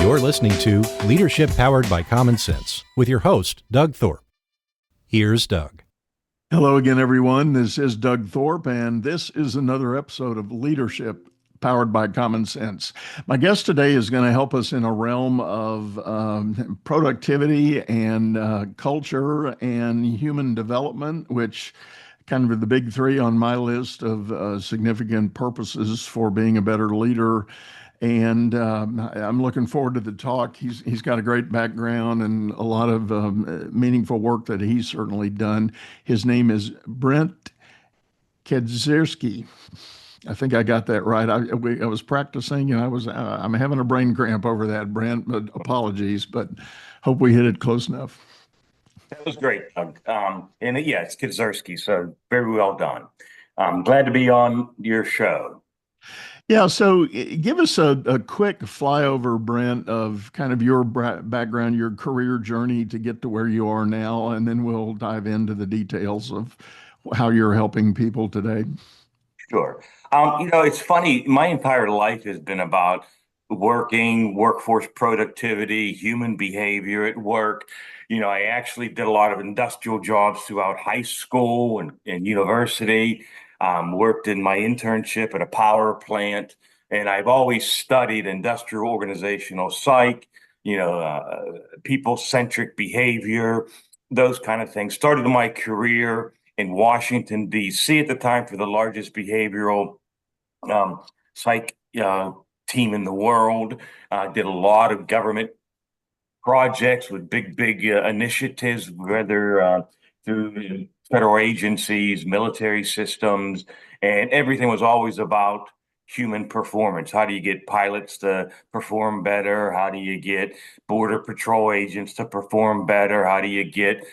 You're listening to Leadership Powered by Common Sense with your host, Doug Thorpe. Here's Doug. Hello again, everyone. This is Doug Thorpe, and this is another episode of Leadership Powered by Common Sense. My guest today is going to help us in a realm of productivity and culture and human development, which kind of the big three on my list of significant purposes for being a better leader. And I'm looking forward to the talk. He's got a great background and a lot of meaningful work that he's certainly done. His name is Brent Kedzierski. I think I got that right. I was practicing and I'm having a brain cramp over that, Brent, but apologies, but hope we hit it close enough. That was great, Doug. It's Kedzierski, so very well done. I'm glad to be on your show. Yeah, so give us a quick flyover, Brent, of kind of your background, your career journey to get to where you are now, and then we'll dive into the details of how you're helping people today. Sure. It's funny. My entire life has been about workforce productivity, human behavior at work. I actually did a lot of industrial jobs throughout high school and university. Worked in my internship at a power plant, and I've always studied industrial organizational psych, people-centric behavior, those kind of things. Started my career in Washington, D.C. at the time for the largest behavioral psych team in the world. Did a lot of government projects with big initiatives, whether through federal agencies, military systems, and everything was always about human performance. How do you get pilots to perform better? How do you get border patrol agents to perform better? How do you get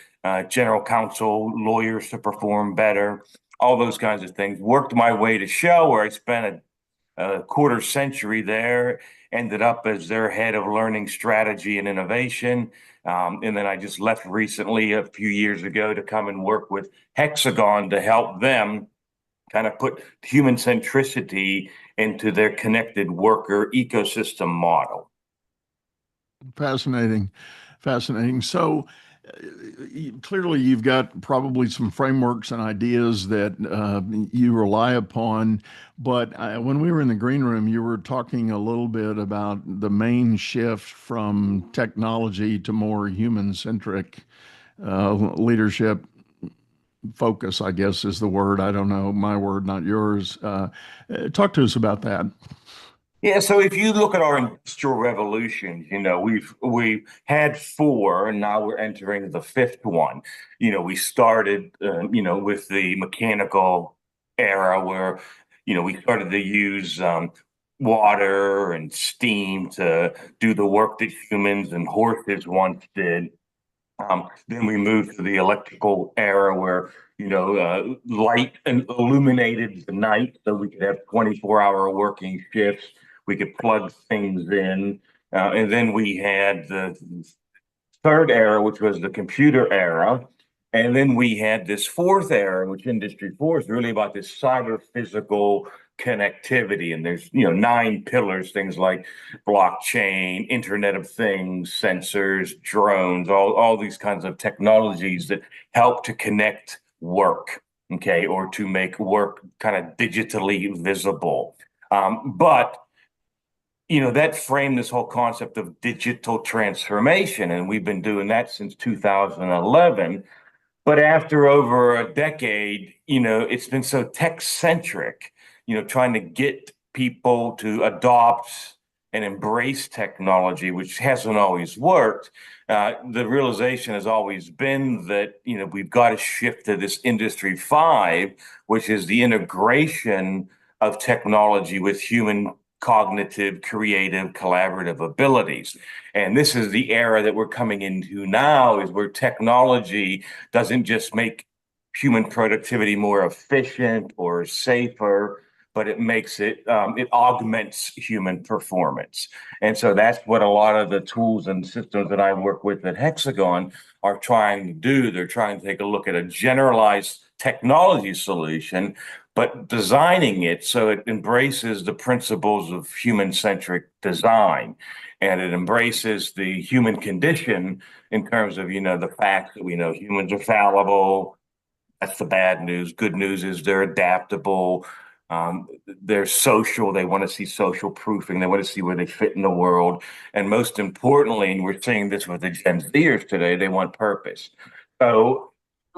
general counsel lawyers to perform better? All those kinds of things. Worked my way to Shell, where I spent a quarter century there, ended up as their head of learning strategy and innovation. And then I just left recently a few years ago to come and work with Hexagon to help them kind of put human centricity into their connected worker ecosystem model. Fascinating. So clearly you've got probably some frameworks and ideas that you rely upon, but when we were in the green room, you were talking a little bit about the main shift from technology to more human-centric leadership focus, I guess is the word. I don't know, my word, not yours. Talk to us about that. Yeah, so if you look at our industrial revolution, we've had four, and now we're entering the fifth one. We started, with the mechanical era where, we started to use water and steam to do the work that humans and horses once did. Then we moved to the electrical era where, light illuminated the night so we could have 24-hour working shifts. We could plug things in. And then we had the third era, which was the computer era. And then we had this fourth era, which Industry 4 is really about this cyber physical connectivity. And there's, 9 pillars, things like blockchain, Internet of Things, sensors, drones, all these kinds of technologies that help to connect work, okay, or to make work kind of digitally visible. But that framed this whole concept of digital transformation, and we've been doing that since 2011. But after over a decade, it's been so tech-centric, trying to get people to adopt and embrace technology, which hasn't always worked. The realization has always been that, we've got to shift to this Industry 5, which is the integration of technology with human cognitive, creative, collaborative abilities. And this is the era that we're coming into now, is where technology doesn't just make human productivity more efficient or safer, but it makes it, it augments human performance. And so that's what a lot of the tools and systems that I work with at Hexagon are trying to do. They're trying to take a look at a generalized technology solution, but designing it so it embraces the principles of human-centric design. And it embraces the human condition in terms of, the fact that we know humans are fallible. That's the bad news. Good news is they're adaptable. They're social. They want to see social proofing. They want to see where they fit in the world. And most importantly, and we're seeing this with the Gen Zers today, they want purpose. So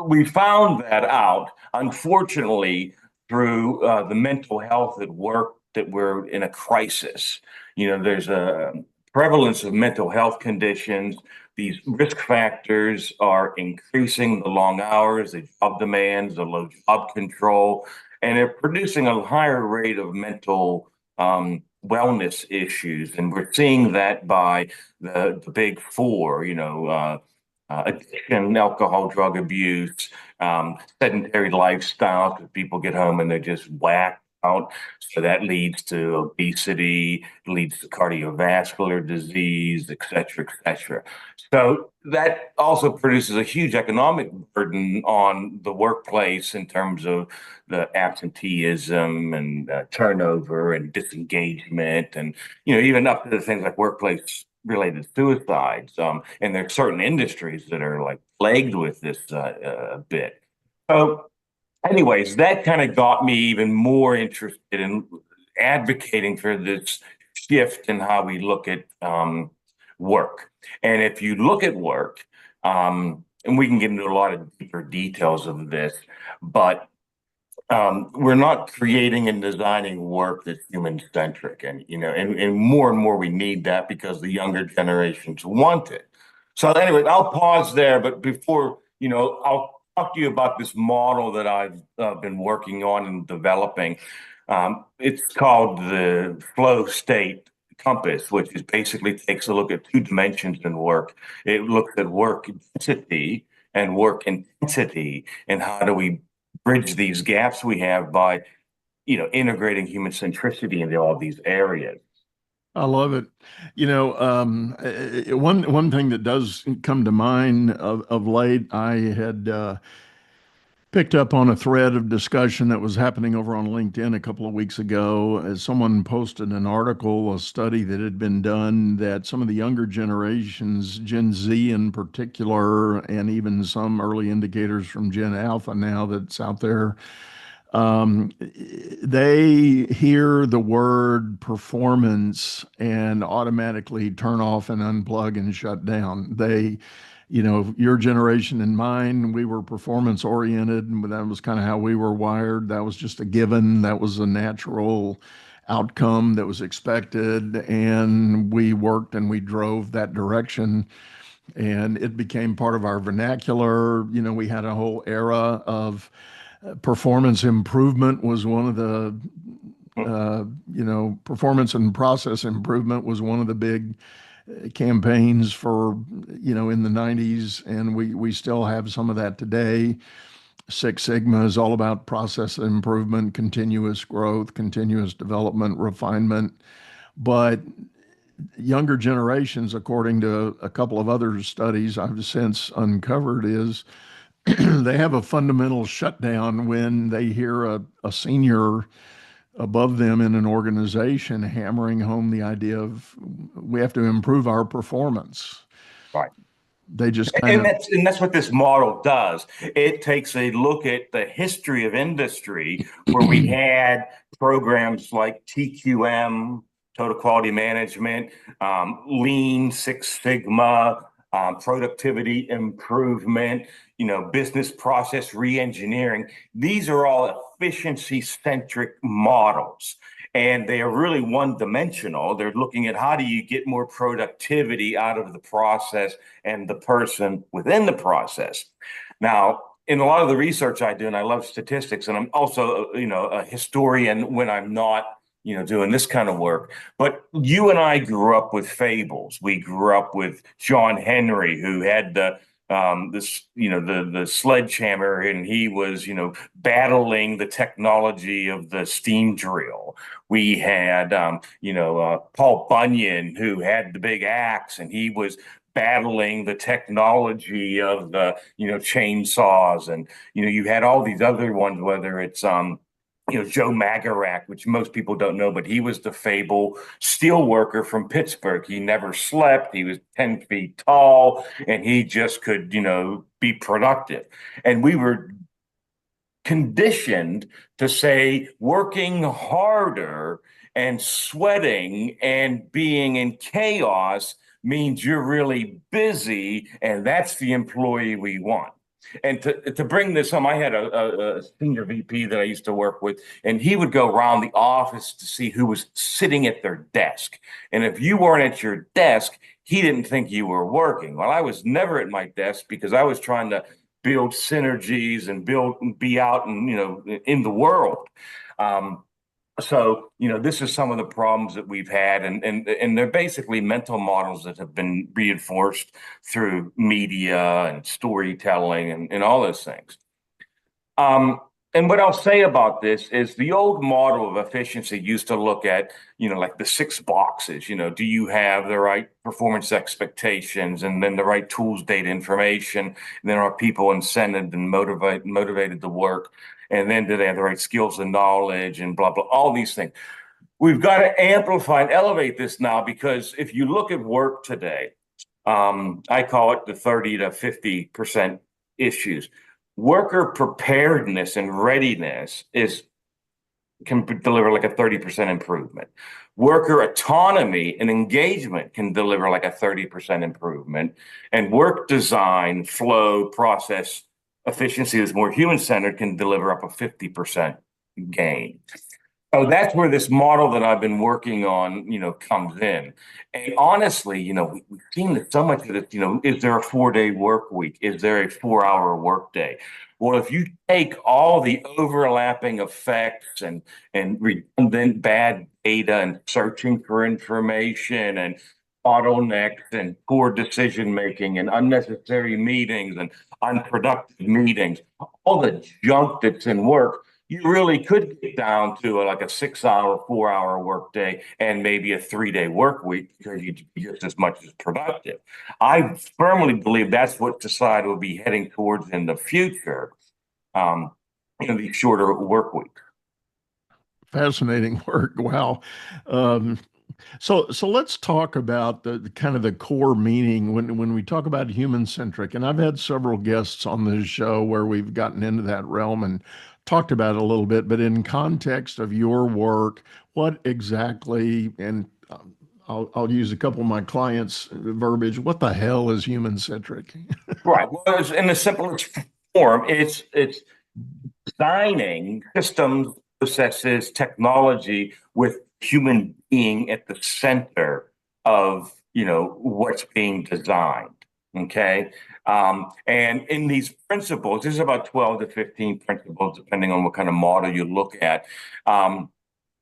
we found that out, unfortunately, through the mental health at work, that we're in a crisis. There's a prevalence of mental health conditions. These risk factors are increasing: the long hours, the job demands, the low job control, and they're producing a higher rate of mental wellness issues. And we're seeing that by the big four, addiction, alcohol, drug abuse, sedentary lifestyle, because people get home and they're just whacked out. So that leads to obesity, leads to cardiovascular disease, et cetera, et cetera. So that also produces a huge economic burden on the workplace in terms of the absenteeism and turnover and disengagement, and even up to the things like workplace related suicides. And there's certain industries that are like plagued with this bit. So anyways, that kind of got me even more interested in advocating for this shift in how we look at work. And if you look at work, and we can get into a lot of deeper details of this, but we're not creating and designing work that's human-centric. And more we need that because the younger generations want it. So anyway, I'll pause there, but before, I'll talk to you about this model that I've been working on and developing. It's called the flow state compass, which is basically takes a look at two dimensions in work. It looks at work density and work intensity, and how do we bridge these gaps we have by, integrating human centricity into all these areas. I love it. One thing that does come to mind of late, I had picked up on a thread of discussion that was happening over on LinkedIn a couple of weeks ago, as someone posted an article, a study that had been done, that some of the younger generations, Gen Z in particular, and even some early indicators from Gen Alpha now that's out there, they hear the word performance and automatically turn off and unplug and shut down. Your generation and mine, we were performance oriented, and that was kind of how we were wired. That was just a given. That was a natural outcome that was expected, and we worked and we drove that direction, and it became part of our vernacular. We had a whole era of performance improvement was one of the performance and process improvement was one of the big campaigns for, in the 90s, and we still have some of that today. Six Sigma is all about process improvement, continuous growth, continuous development, refinement. But younger generations, according to a couple of other studies I've since uncovered, is they have a fundamental shutdown when they hear a senior above them in an organization hammering home the idea of we have to improve our performance. Right. They just and that's what this model does. It takes a look at the history of industry, where we had programs like TQM, Total Quality Management, Lean, Six Sigma, productivity improvement, business process reengineering. These are all efficiency-centric models, and they are really one-dimensional. They're looking at how do you get more productivity out of the process and the person within the process. Now, in a lot of the research I do, and I love statistics, and I'm also, a historian when I'm not doing this kind of work. But you and I grew up with fables. We grew up with John Henry, who had the the sledgehammer, and he was, battling the technology of the steam drill. We had, Paul Bunyan, who had the big axe, and he was battling the technology of the, chainsaws. And, you had all these other ones, whether it's, Joe Magarac, which most people don't know, but he was the fabled steel worker from Pittsburgh. He never slept. He was 10 feet tall, and he just could, be productive. And we were conditioned to say working harder and sweating and being in chaos means you're really busy, and that's the employee we want. And to bring this home, I had a senior VP that I used to work with, and he would go around the office to see who was sitting at their desk. And if you weren't at your desk, he didn't think you were working. Well, I was never at my desk because I was trying to build synergies and be out and, in the world. So, this is some of the problems that we've had, and they're basically mental models that have been reinforced through media and storytelling and all those things. And what I'll say about this is the old model of efficiency used to look at, like the 6 boxes. Do you have the right performance expectations, and then the right tools, data, information, and then are people incented and motivated to work? And then do they have the right skills and knowledge and blah, blah, all these things. We've got to amplify and elevate this now, because if you look at work today, I call it the 30 to 50% issues. Worker preparedness and readiness can deliver like a 30% improvement. Worker autonomy and engagement can deliver like a 30% improvement. And work design, flow, process, efficiency that's more human-centered can deliver up a 50% gain. So that's where this model that I've been working on, comes in. And honestly, we've seen so much of this, is there a 4-day work week? Is there a 4-hour work day? Well, if you take all the overlapping effects and redundant bad data and searching for information and bottlenecks and poor decision making and unnecessary meetings and unproductive meetings, all the junk that's in work, you really could get down to like a 6-hour, 4-hour workday and maybe a 3-day work week, because you just as much as productive. I firmly believe that's what society will be heading towards in the future. These shorter work weeks. Fascinating work. Wow. So let's talk about the kind of the core meaning when we talk about human-centric. And I've had several guests on this show where we've gotten into that realm and talked about it a little bit, but in context of your work, what exactly, and I'll use a couple of my clients' verbiage, what the hell is human-centric? Right. Well, it's in the simplest form, it's designing systems, processes, technology with human being at the center of, what's being designed. Okay. And in these principles, there's about 12 to 15 principles, depending on what kind of model you look at. And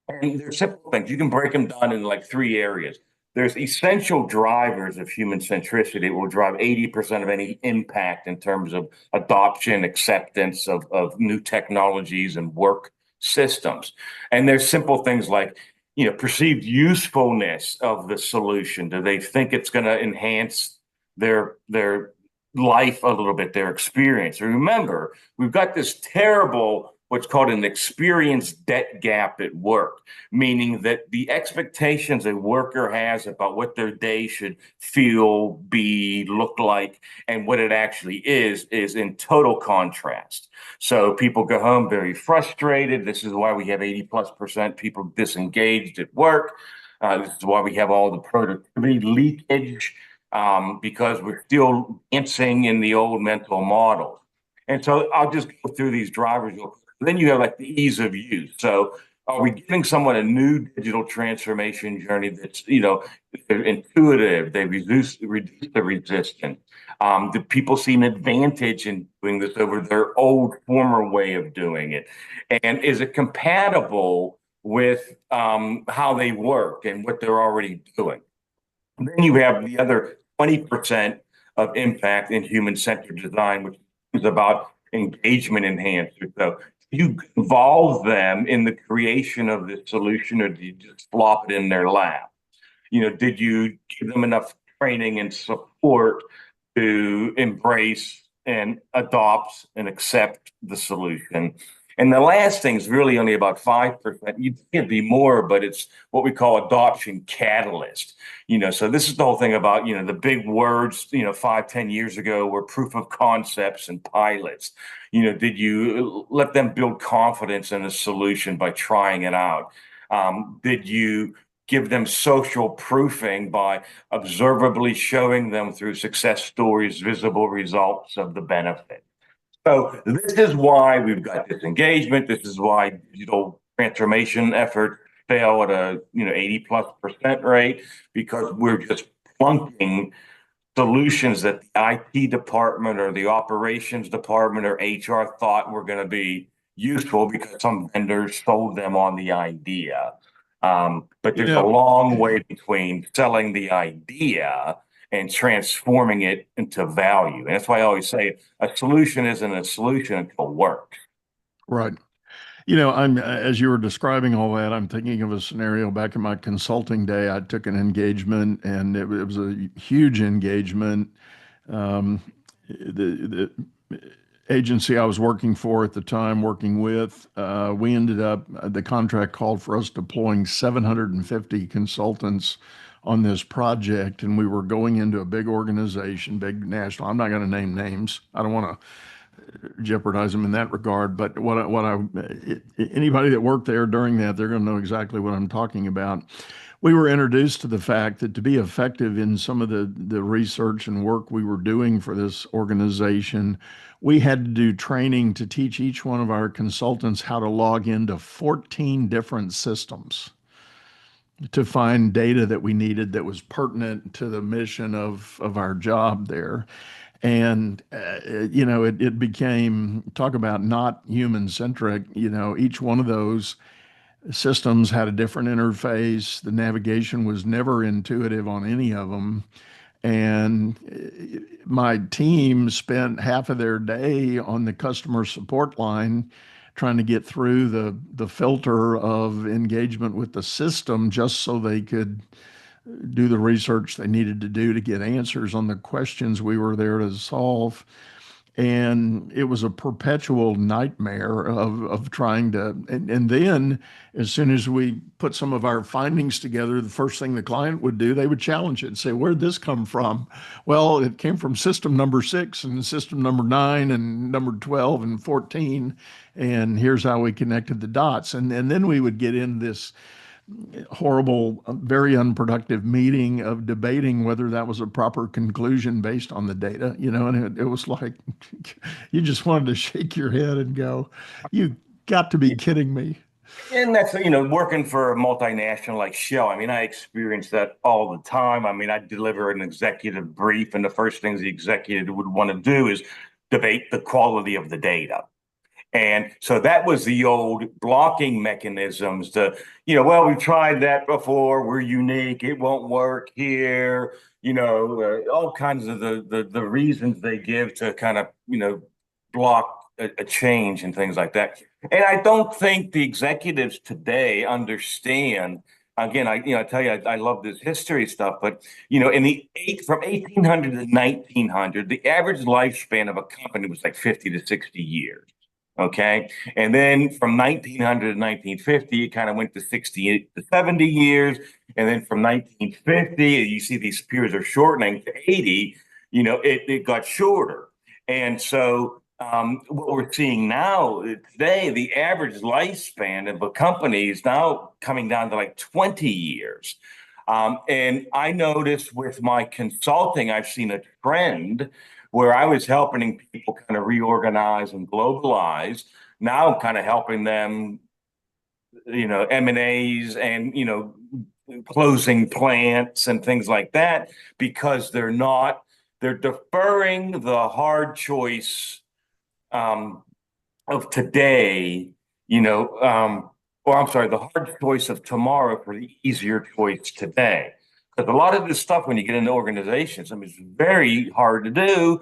they're simple things. You can break them down in like 3 areas. There's essential drivers of human centricity. It will drive 80% of any impact in terms of adoption, acceptance of new technologies and work systems. And there's simple things like, perceived usefulness of the solution. Do they think it's going to enhance their life a little bit, their experience? And remember, we've got this terrible, what's called an experience debt gap at work, meaning that the expectations a worker has about what their day should feel, be, look like, and what it actually is in total contrast. So people go home very frustrated. This is why we have 80+% people disengaged at work. This is why we have all the productivity leakage, because we're still dancing in the old mental model. And so I'll just go through these drivers real quick. Then you have like the ease of use. So are we giving someone a new digital transformation journey that's, they're intuitive, they reduce the resistance? Do people see an advantage in doing this over their old former way of doing it? And is it compatible with how they work and what they're already doing? And then you have the other 20% of impact in human-centered design, which is about engagement enhancers. So you involve them in the creation of the solution, or do you just flop it in their lap? Did you give them enough training and support to embrace and adopt and accept the solution? And the last thing is really only about 5%. You can't be more, but it's what we call adoption catalyst. So this is the whole thing about, the big words, 5, 10 years ago were proof of concepts and pilots. Did you let them build confidence in a solution by trying it out? Did you give them social proofing by observably showing them through success stories, visible results of the benefit? So this is why we've got disengagement. This is why digital transformation efforts fail at a 80+% rate, because we're just plunking solutions that the IT department or the operations department or HR thought were going to be useful because some vendors sold them on the idea. But there's a long way between selling the idea and transforming it into value. And that's why I always say a solution isn't a solution until it works. Right. I'm as you were describing all that, I'm thinking of a scenario back in my consulting day. I took an engagement, and it was a huge engagement. The agency I was working for at the time, working with, we ended up, the contract called for us deploying 750 consultants on this project, and we were going into a big organization, big national. I'm not going to name names. I don't want to jeopardize them in that regard. But anybody that worked there during that, they're going to know exactly what I'm talking about. We were introduced to the fact that to be effective in some of the research and work we were doing for this organization, we had to do training to teach each one of our consultants how to log into 14 different systems to find data that we needed that was pertinent to the mission of our job there. And, it became, talk about not human-centric, each one of those systems had a different interface. The navigation was never intuitive on any of them. And my team spent half of their day on the customer support line trying to get through the filter of engagement with the system just so they could do the research they needed to do to get answers on the questions we were there to solve. And it was a perpetual nightmare of trying to, and then as soon as we put some of our findings together, the first thing the client would do, they would challenge it and say, where'd this come from? Well, it came from system number 6 and system number 9 and number 12 and 14. And here's how we connected the dots. And then we would get in this horrible, very unproductive meeting of debating whether that was a proper conclusion based on the data, and it was like, you just wanted to shake your head and go, you got to be kidding me. And that's, working for a multinational like Shell. I mean, I experience that all the time. I mean, I deliver an executive brief, and the first things the executive would want to do is debate the quality of the data. And so that was the old blocking mechanisms to, well, we've tried that before. We're unique. It won't work here. All kinds of the reasons they give to kind of, block a change and things like that. And I don't think the executives today understand. Again, I tell you, I love this history stuff, but from 1800 to 1900, the average lifespan of a company was like 50 to 60 years. Okay. And then from 1900 to 1950, it kind of went to 68 to 70 years. And then from 1950, you see these periods are shortening to 80, it got shorter. And so what we're seeing now today, the average lifespan of a company is now coming down to like 20 years. And I noticed with my consulting, I've seen a trend where I was helping people kind of reorganize and globalize. Now I'm kind of helping them, M&As and, closing plants and things like that, because they're deferring the hard choice of today, the hard choice of tomorrow for the easier choice today. Because a lot of this stuff, when you get into organizations, I mean, it's very hard to do.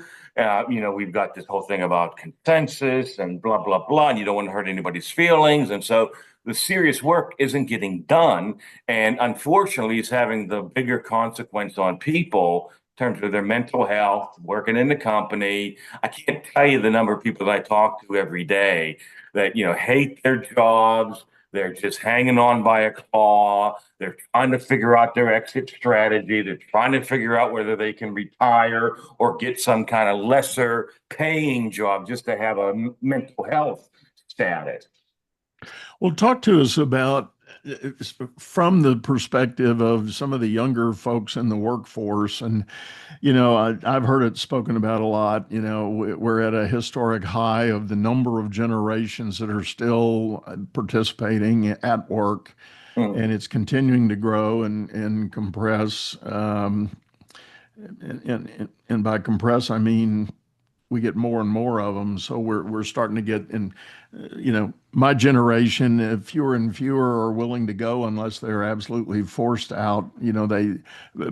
We've got this whole thing about consensus and blah, blah, blah, and you don't want to hurt anybody's feelings. And so the serious work isn't getting done. And unfortunately, it's having the bigger consequence on people in terms of their mental health, working in the company. I can't tell you the number of people that I talk to every day that, hate their jobs. They're just hanging on by a claw. They're trying to figure out their exit strategy. They're trying to figure out whether they can retire or get some kind of lesser paying job just to have a mental health status. Well, talk to us about, from the perspective of some of the younger folks in the workforce. And, I've heard it spoken about a lot. We're at a historic high of the number of generations that are still participating at work, and it's continuing to grow and compress. And by compress, I mean we get more and more of them. So we're starting to get in, my generation, fewer and fewer are willing to go unless they're absolutely forced out. They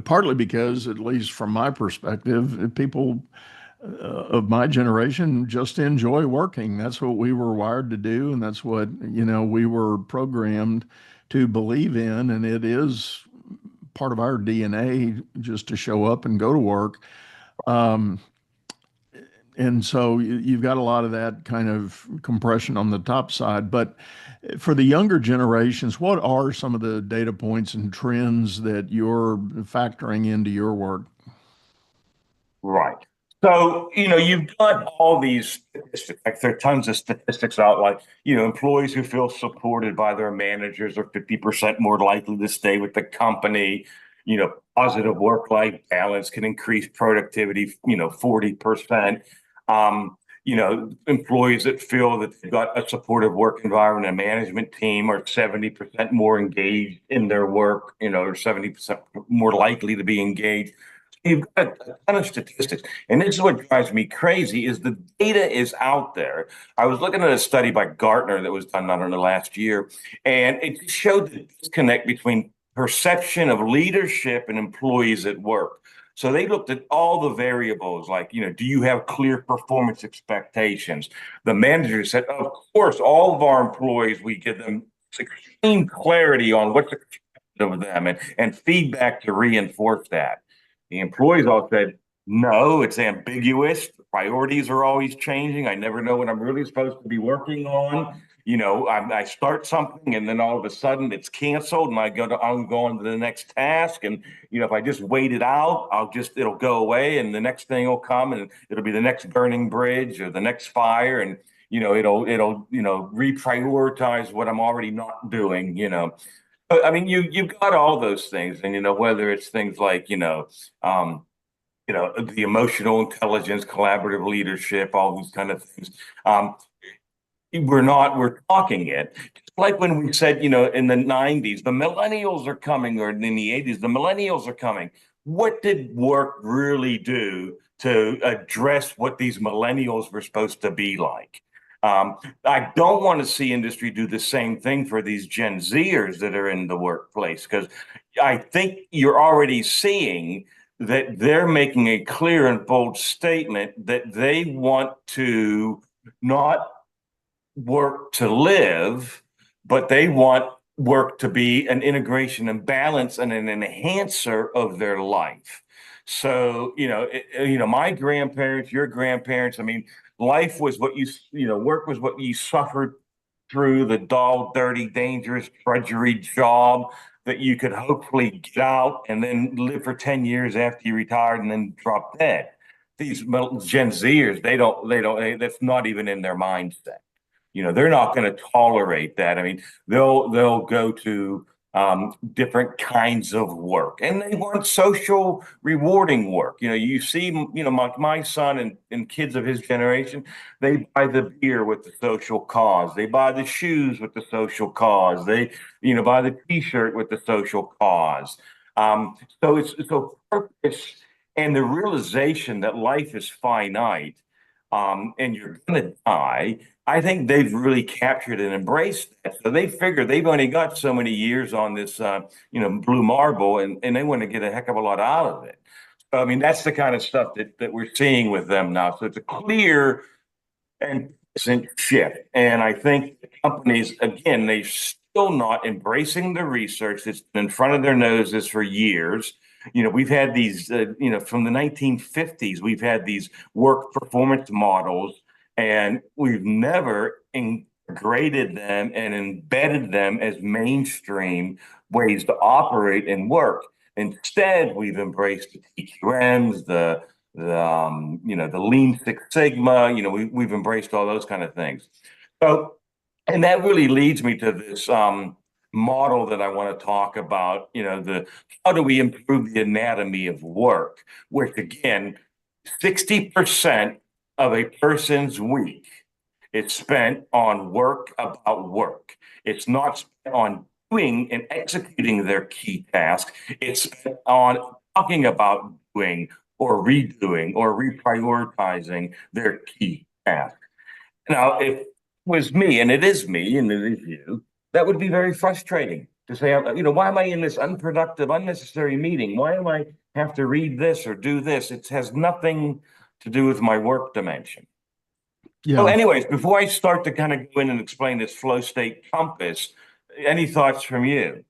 partly because, at least from my perspective, people of my generation just enjoy working. That's what we were wired to do, and that's what, we were programmed to believe in, and it is part of our DNA just to show up and go to work. And so you've got a lot of that kind of compression on the top side. But for the younger generations, what are some of the data points and trends that you're factoring into your work? Right. So, you've got all these statistics, like there are tons of statistics out, like, employees who feel supported by their managers are 50% more likely to stay with the company. Positive work-life balance can increase productivity, 40%. Employees that feel that they've got a supportive work environment and management team are 70% more engaged in their work, or 70% more likely to be engaged. You've got a ton of statistics. And this is what drives me crazy is the data is out there. I was looking at a study by Gartner that was done, I don't know, last year, and it showed the disconnect between perception of leadership and employees at work. So they looked at all the variables, like, do you have clear performance expectations? The manager said, of course, all of our employees, we give them extreme clarity on what's expected of them and feedback to reinforce that. The employees all said, no, it's ambiguous. The priorities are always changing. I never know what I'm really supposed to be working on. I start something and then all of a sudden it's canceled and I'll go on to the next task. And, if I just wait it out, it'll go away and the next thing will come and it'll be the next burning bridge or the next fire. And, it'll reprioritize what I'm already not doing, But I mean, you've got all those things and, whether it's things like, the emotional intelligence, collaborative leadership, all these kind of things. We're talking it. Just like when we said, in the 90s, the millennials are coming, or in the 80s, the millennials are coming. What did work really do to address what these millennials were supposed to be like? I don't want to see industry do the same thing for these Gen Zers that are in the workplace, because I think you're already seeing that they're making a clear and bold statement that they want to not work to live, but they want work to be an integration and balance and an enhancer of their life. So, my grandparents, your grandparents, I mean, life was what work was what you suffered through, the dull, dirty, dangerous, drudgery job that you could hopefully get out and then live for 10 years after you retired and then drop dead. These Gen Zers, that's not even in their mindset. They're not going to tolerate that. I mean, they'll go to different kinds of work, and they want social, rewarding work. You see, my son and kids of his generation, they buy the beer with the social cause. They buy the shoes with the social cause. They, buy the T-shirt with the social cause. So purpose and the realization that life is finite and you're going to die, I think they've really captured and embraced that. So they figure they've only got so many years on this, blue marble, and they want to get a heck of a lot out of it. So, I mean, that's the kind of stuff that we're seeing with them now. So it's a clear and present shift. And I think the companies, again, they're still not embracing the research that's been in front of their noses for years. We've had these, from the 1950s, we've had these work performance models, and we've never integrated them and embedded them as mainstream ways to operate and work. Instead, we've embraced the TQMs, the Lean Six Sigma. We've embraced all those kind of things. So, and that really leads me to this model that I want to talk about. How do we improve the anatomy of work? Which again, 60% of a person's week is spent on work about work. It's not spent on doing and executing their key task. It's spent on talking about doing or redoing or reprioritizing their key task. Now, if it was me, and it is me, and it is you, that would be very frustrating to say, why am I in this unproductive, unnecessary meeting? Why am I have to read this or do this? It has nothing to do with my work dimension. Yeah. So anyways, before I start to kind of go in and explain this flow state compass, any thoughts from you?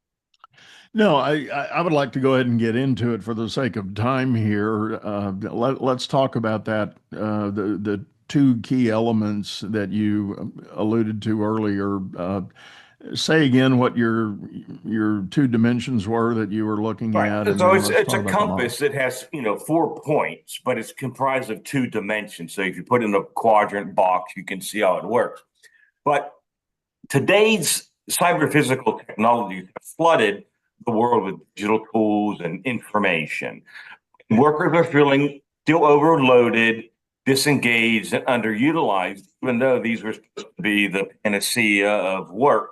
No, I would like to go ahead and get into it for the sake of time here. Let's talk about that. The two key elements that you alluded to earlier. Say again what your two dimensions were that you were looking at. And so it's a compass that has 4 points, but it's comprised of 2 dimensions. So if you put in a quadrant box, you can see how it works. But today's cyber-physical technologies have flooded the world with digital tools and information. Workers are feeling still overloaded, disengaged, and underutilized, even though these were supposed to be the panacea of work.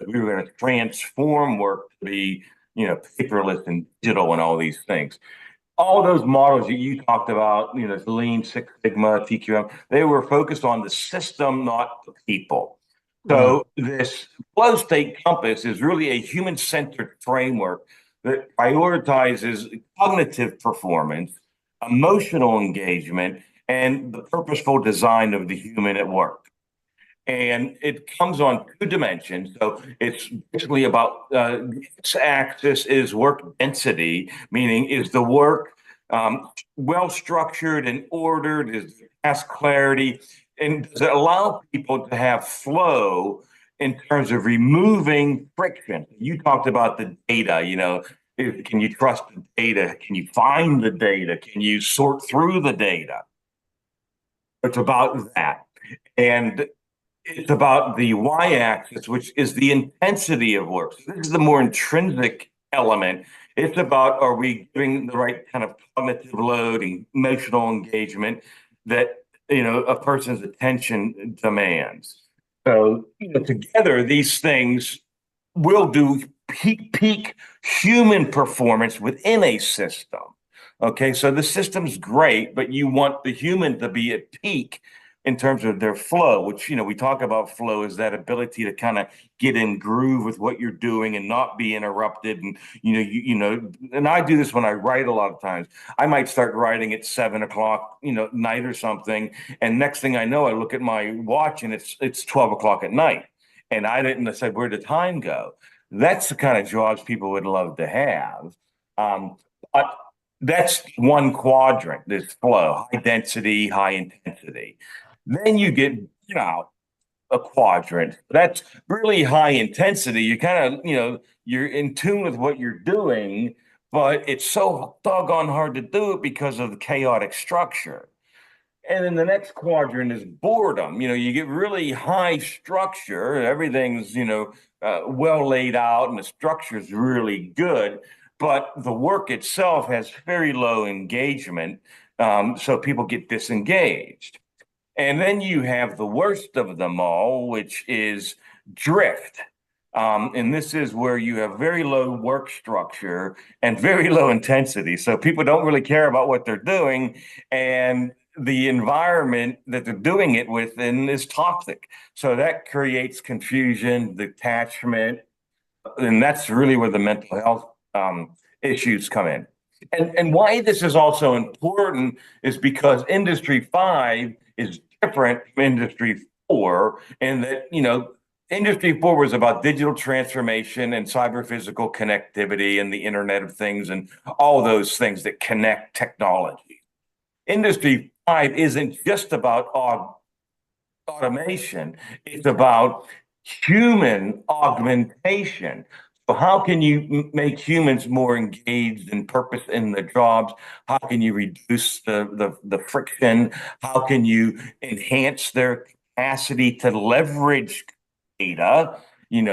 We were going to transform work to be, paperless and digital and all these things. All those models that you talked about, Lean, Six Sigma, TQM, they were focused on the system, not the people. So this flow state compass is really a human-centered framework that prioritizes cognitive performance, emotional engagement, and the purposeful design of the human at work. And it comes on 2 dimensions. So it's basically about the x-axis is work density, meaning is the work well structured and ordered, is task clarity, and does it allow people to have flow in terms of removing friction? You talked about the data, can you trust the data? Can you find the data? Can you sort through the data? It's about that. And it's about the y-axis, which is the intensity of work. So this is the more intrinsic element. It's about, are we giving the right kind of cognitive load and emotional engagement that a person's attention demands? So together, these things will do peak human performance within a system. Okay, so the system's great, but you want the human to be at peak in terms of their flow, which, we talk about flow is that ability to kind of get in groove with what you're doing and not be interrupted. And, and I do this when I write a lot of times. I might start writing at 7 o'clock, night or something. And next thing I know, I look at my watch and it's 12 o'clock at night. And I said, where'd the time go? That's the kind of jobs people would love to have. But that's one quadrant, this flow, high density, high intensity. Then you get, a quadrant. That's really high intensity. You kind of, you're in tune with what you're doing, but it's so doggone hard to do it because of the chaotic structure. And then the next quadrant is boredom. You get really high structure. Everything's, well laid out and the structure is really good, but the work itself has very low engagement. So people get disengaged. And then you have the worst of them all, which is drift. And this is where you have very low work structure and very low intensity. So people don't really care about what they're doing. And the environment that they're doing it within is toxic. So that creates confusion, detachment, and that's really where the mental health issues come in. And why this is also important is because Industry 5 is different from Industry 4, in that, Industry 4 was about digital transformation and cyber physical connectivity and the Internet of Things and all those things that connect technology. Industry 5 isn't just about automation, it's about human augmentation. So how can you make humans more engaged and purpose in the jobs? How can you reduce the friction? How can you enhance their capacity to leverage data,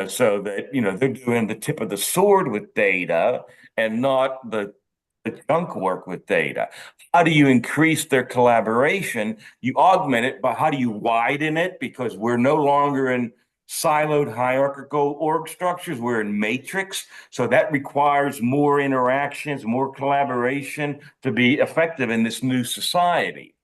so that, they're doing the tip of the sword with data and not the junk work with data? How do you increase their collaboration? You augment it, but how do you widen it? Because we're no longer in siloed hierarchical org structures, we're in matrix. So that requires more interactions, more collaboration to be effective in this new society.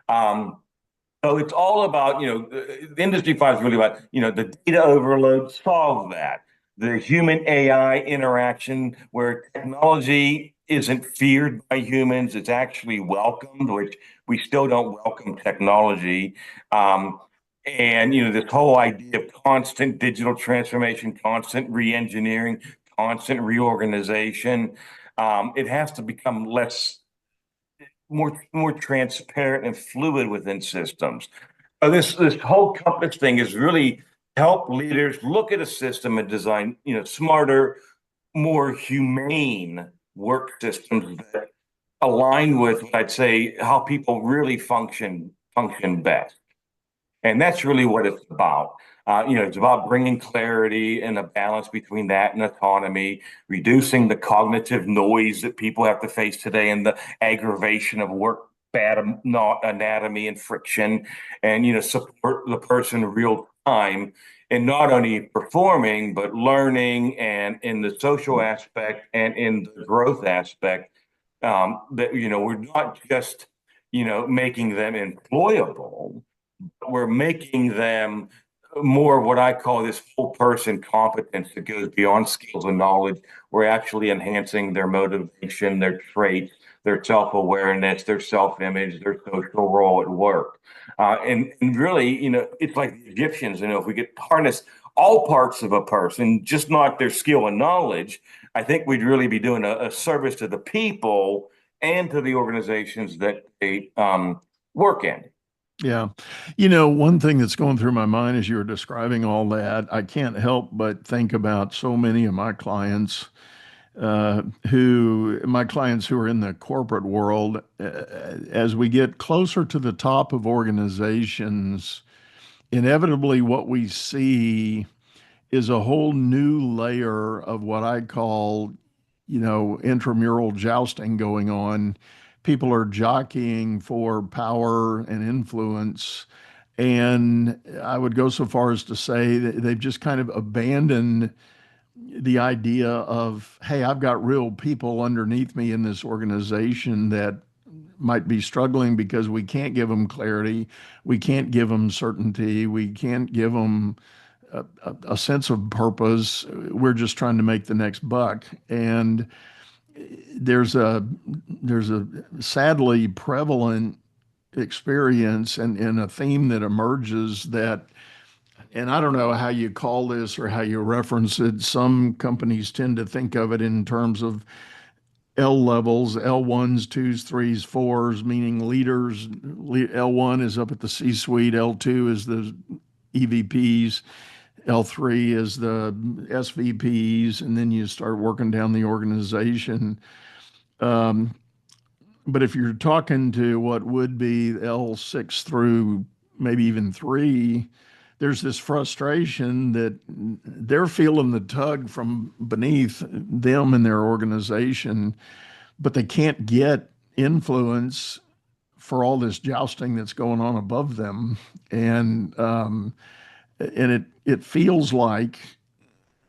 So it's all about, the Industry 5 is really about, the data overload, solve that. The human AI interaction, where technology isn't feared by humans, it's actually welcomed, which we still don't welcome technology. And, this whole idea of constant digital transformation, constant re-engineering, constant reorganization, it has to become more transparent and fluid within systems. So this whole compass thing is really help leaders look at a system and design, smarter, more humane work systems that align with, I'd say, how people really function best. And that's really what it's about. It's about bringing clarity and a balance between that and autonomy, reducing the cognitive noise that people have to face today and the aggravation of work, bad anatomy and friction, and, support the person real time and not only performing, but learning, and in the social aspect and in the growth aspect, that, we're not just, making them employable, we're making them more what I call this whole person competence that goes beyond skills and knowledge. We're actually enhancing their motivation, their traits, their self-awareness, their self-image, their social role at work. And really, it's like the Egyptians, if we could harness all parts of a person, just not their skill and knowledge, I think we'd really be doing a service to the people and to the organizations that they work in. Yeah. One thing that's going through my mind as you were describing all that, I can't help but think about so many of my clients who are in the corporate world. As we get closer to the top of organizations, inevitably what we see is a whole new layer of what I call, intramural jousting going on. People are jockeying for power and influence. And I would go so far as to say that they've just kind of abandoned the idea of, hey, I've got real people underneath me in this organization that might be struggling because we can't give them clarity, we can't give them certainty, we can't give them a sense of purpose. We're just trying to make the next buck. And there's a sadly prevalent experience and a theme that emerges that, and I don't know how you call this or how you reference it. Some companies tend to think of it in terms of L levels, L1s, 2s, 3s, 4s, meaning leaders. L1 is up at the C-suite, L2 is the EVPs, L3 is the SVPs, and then you start working down the organization. But if you're talking to what would be L6 through maybe even 3, there's this frustration that they're feeling the tug from beneath them in their organization, but they can't get influence for all this jousting that's going on above them. And it feels like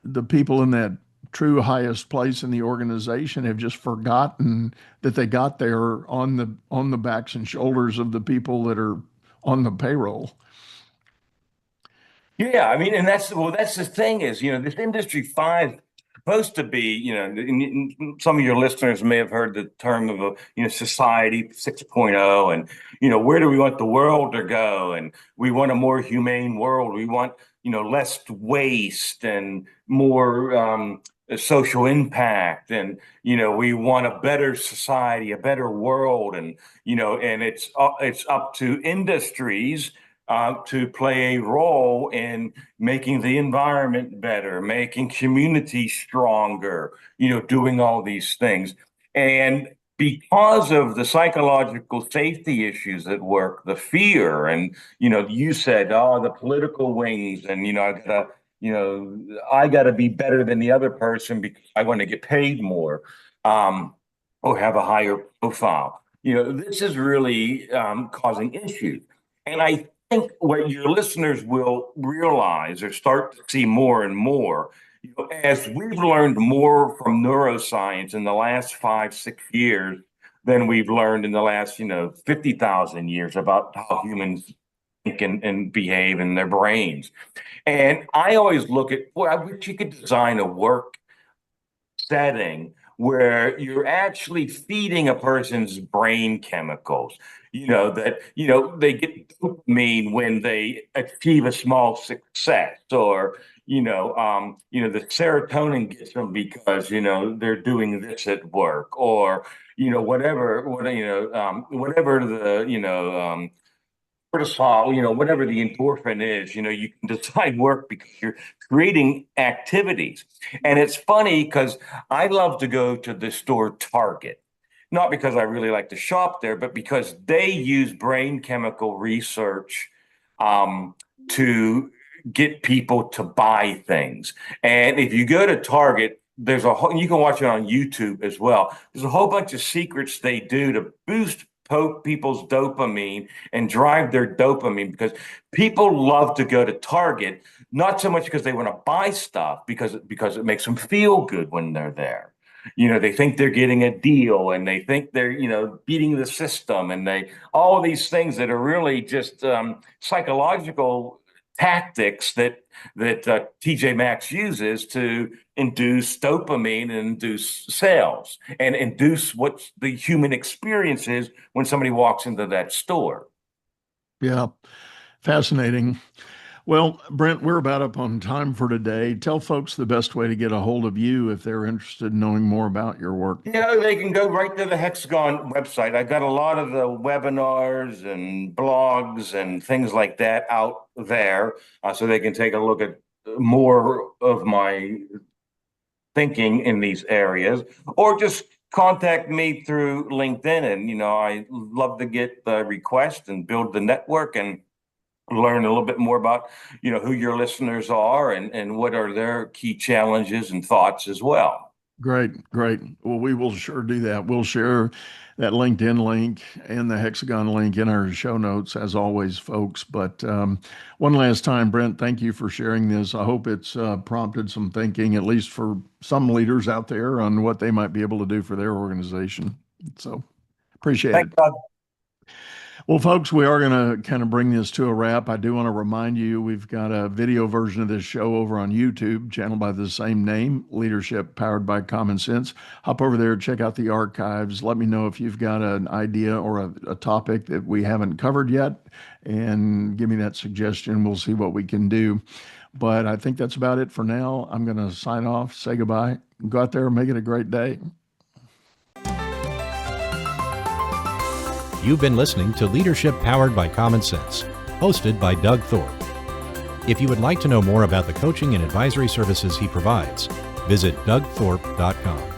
the people in that true highest place in the organization have just forgotten that they got there on the backs and shoulders of the people that are on the payroll. Yeah, I mean, and that's the thing is, this Industry 5 supposed to be, some of your listeners may have heard the term of Society 6.0, and where do we want the world to go? And we want a more humane world. We want less waste and more social impact, and we want a better society, a better world, and and it's up to industries to play a role in making the environment better, making communities stronger, doing all these things. And because of the psychological safety issues at work, the fear, and you said, oh, the political wings, and I gotta be better than the other person because I want to get paid more, or have a higher profile. This is really causing issues. And I think what your listeners will realize or start to see more and more, as we've learned more from neuroscience in the last 5-6 years than we've learned in the last 50,000 years about how humans think and behave in their brains. And I always look at, well, I wish you could design a work setting where you're actually feeding a person's brain chemicals, that they get dopamine when they achieve a small success, or the serotonin gets them because they're doing this at work, or whatever the cortisol, whatever the endorphin is, you can design work because you're creating activities. And it's funny because I love to go to the store Target, not because I really like to shop there, but because they use brain chemical research to get people to buy things. And if you go to Target, there's you can watch it on YouTube as well. There's a whole bunch of secrets they do to boost people's dopamine and drive their dopamine, because people love to go to Target, not so much because they want to buy stuff, because it makes them feel good when they're there. They think they're getting a deal, and they think they're, beating the system, and all of these things that are really just psychological tactics that TJ Maxx uses to induce dopamine and induce sales and induce what the human experience is when somebody walks into that store. Yeah, fascinating. Well, Brent, we're about up on time for today. Tell folks the best way to get a hold of you if they're interested in knowing more about your work. They can go right to the Hexagon website. I've got a lot of the webinars and blogs and things like that out there, so they can take a look at more of my thinking in these areas, or just contact me through LinkedIn. And, I love to get the request and build the network and learn a little bit more about, who your listeners are and what are their key challenges and thoughts as well. Great. Well, we will sure do that. We'll share that LinkedIn link and the Hexagon link in our show notes, as always, folks. But one last time, Brent, thank you for sharing this. I hope it's prompted some thinking, at least for some leaders out there, on what they might be able to do for their organization. So appreciate it. Doug. Well, folks, we are going to kind of bring this to a wrap. I do want to remind you, we've got a video version of this show over on YouTube, channel by the same name, Leadership Powered by Common Sense. Hop over there, check out the archives. Let me know if you've got an idea or a topic that we haven't covered yet, and give me that suggestion. We'll see what we can do. But I think that's about it for now. I'm going to sign off, say goodbye, go out there and make it a great day. You've been listening to Leadership Powered by Common Sense, hosted by Doug Thorpe. If you would like to know more about the coaching and advisory services he provides, visit dougthorpe.com.